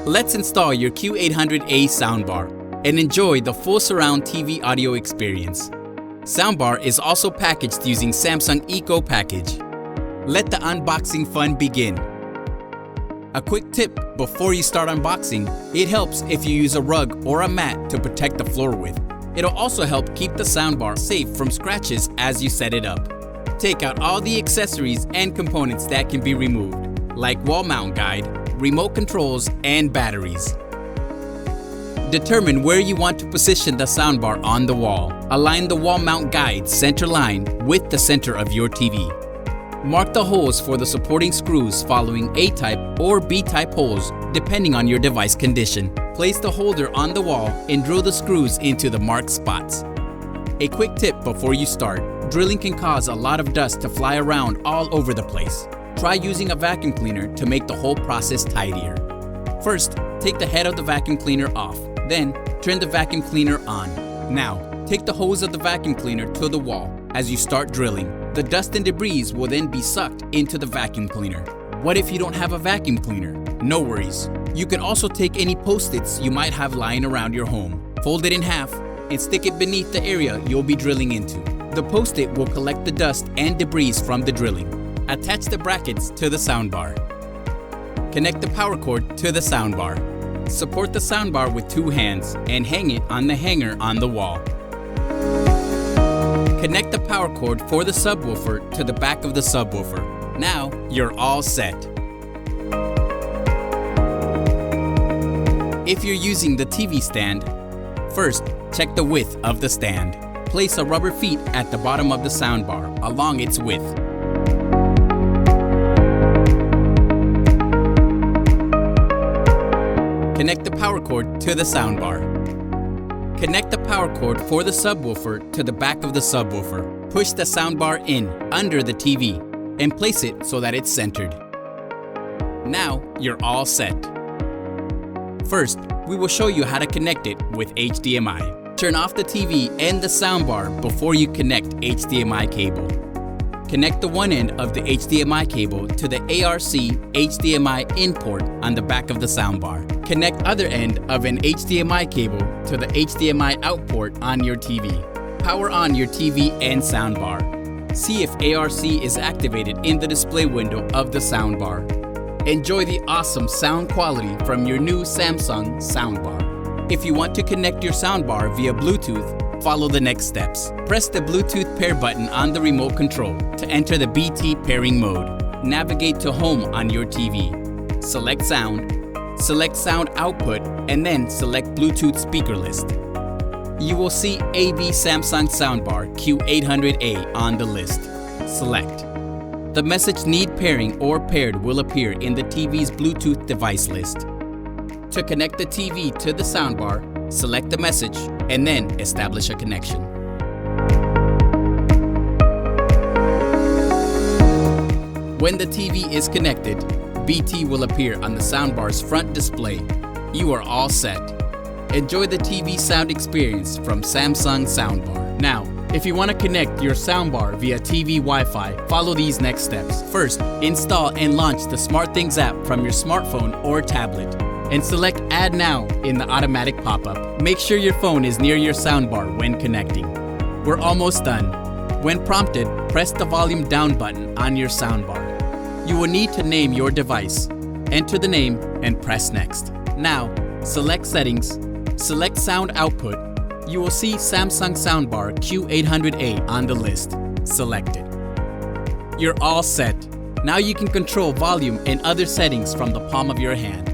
Let's install your Q800A soundbar and enjoy the full surround TV audio experience. Soundbar is also packaged using Samsung Eco-Package. Let the unboxing fun begin. A quick tip before you start unboxing, it helps if you use a rug or a mat to protect the floor with. It'll also help keep the soundbar safe from scratches as you set it up. Take out all the accessories and components that can be removed, like wall mount guide, remote controls, and batteries. Determine where you want to position the soundbar on the wall. Align the wall mount guide center line with the center of your TV. Mark the holes for the supporting screws following A-type or B-type holes depending on your device condition. Place the holder on the wall and drill the screws into the marked spots. A quick tip before you start: drilling can cause a lot of dust to fly around all over the place. Try using a vacuum cleaner to make the whole process tidier. First, take the head of the vacuum cleaner off. Then, turn the vacuum cleaner on. Now, take the hose of the vacuum cleaner to the wall. As you start drilling, the dust and debris will then be sucked into the vacuum cleaner. What if you don't have a vacuum cleaner? No worries. You can also take any Post-its you might have lying around your home, fold it in half, and stick it beneath the area you'll be drilling into. The Post-it will collect the dust and debris from the drilling. Attach the brackets to the soundbar. Connect the power cord to the soundbar. Support the soundbar with 2 hands and hang it on the hanger on the wall. Connect the power cord for the subwoofer to the back of the subwoofer. Now, you're all set. If you're using the TV stand, first, check the width of the stand. Place a rubber feet at the bottom of the soundbar along its width. Connect the power cord to the soundbar. Connect the power cord for the subwoofer to the back of the subwoofer. Push the soundbar in under the TV and place it so that it's centered. Now you're all set. First, we will show you how to connect it with HDMI. Turn off the TV and the soundbar before you connect HDMI cable. Connect the one end of the HDMI cable to the ARC HDMI in port on the back of the soundbar. Connect other end of an HDMI cable to the HDMI out port on your TV. Power on your TV and soundbar. See if ARC is activated in the display window of the soundbar. Enjoy the awesome sound quality from your new Samsung soundbar. If you want to connect your soundbar via Bluetooth, follow the next steps. Press the Bluetooth pair button on the remote control to enter the BT pairing mode. Navigate to Home on your TV. Select Sound. Select Sound Output and then select Bluetooth speaker list. You will see AV Samsung Soundbar Q800A on the list. Select. The message Need Pairing or Paired will appear in the TV's Bluetooth device list. To connect the TV to the soundbar, select the message and then establish a connection. When the TV is connected, BT will appear on the soundbar's front display. You are all set. Enjoy the TV sound experience from Samsung Soundbar. Now, if you want to connect your soundbar via TV Wi-Fi, follow these next steps. First, install and launch the SmartThings app from your smartphone or tablet, and select Add Now in the automatic pop-up. Make sure your phone is near your soundbar when connecting. We're almost done. When prompted, press the volume down button on your soundbar. You will need to name your device. Enter the name and press Next. Now, select Settings, select Sound Output. You will see Samsung Soundbar Q800A on the list. Select it. You're all set. Now you can control volume and other settings from the palm of your hand.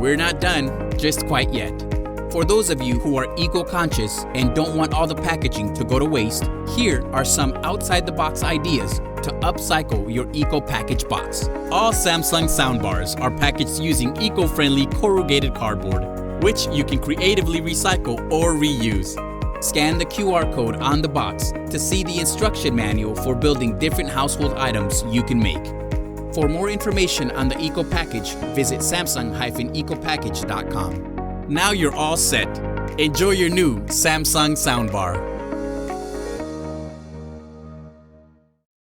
We're not done just quite yet. For those of you who are eco-conscious and don't want all the packaging to go to waste, here are some outside-the-box ideas to upcycle your Eco-Package box. All Samsung soundbars are packaged using eco-friendly corrugated cardboard, which you can creatively recycle or reuse. Scan the QR code on the box to see the instruction manual for building different household items you can make. For more information on the Eco-Package, visit samsung-ecopackage.com. Now you're all set. Enjoy your new Samsung soundbar.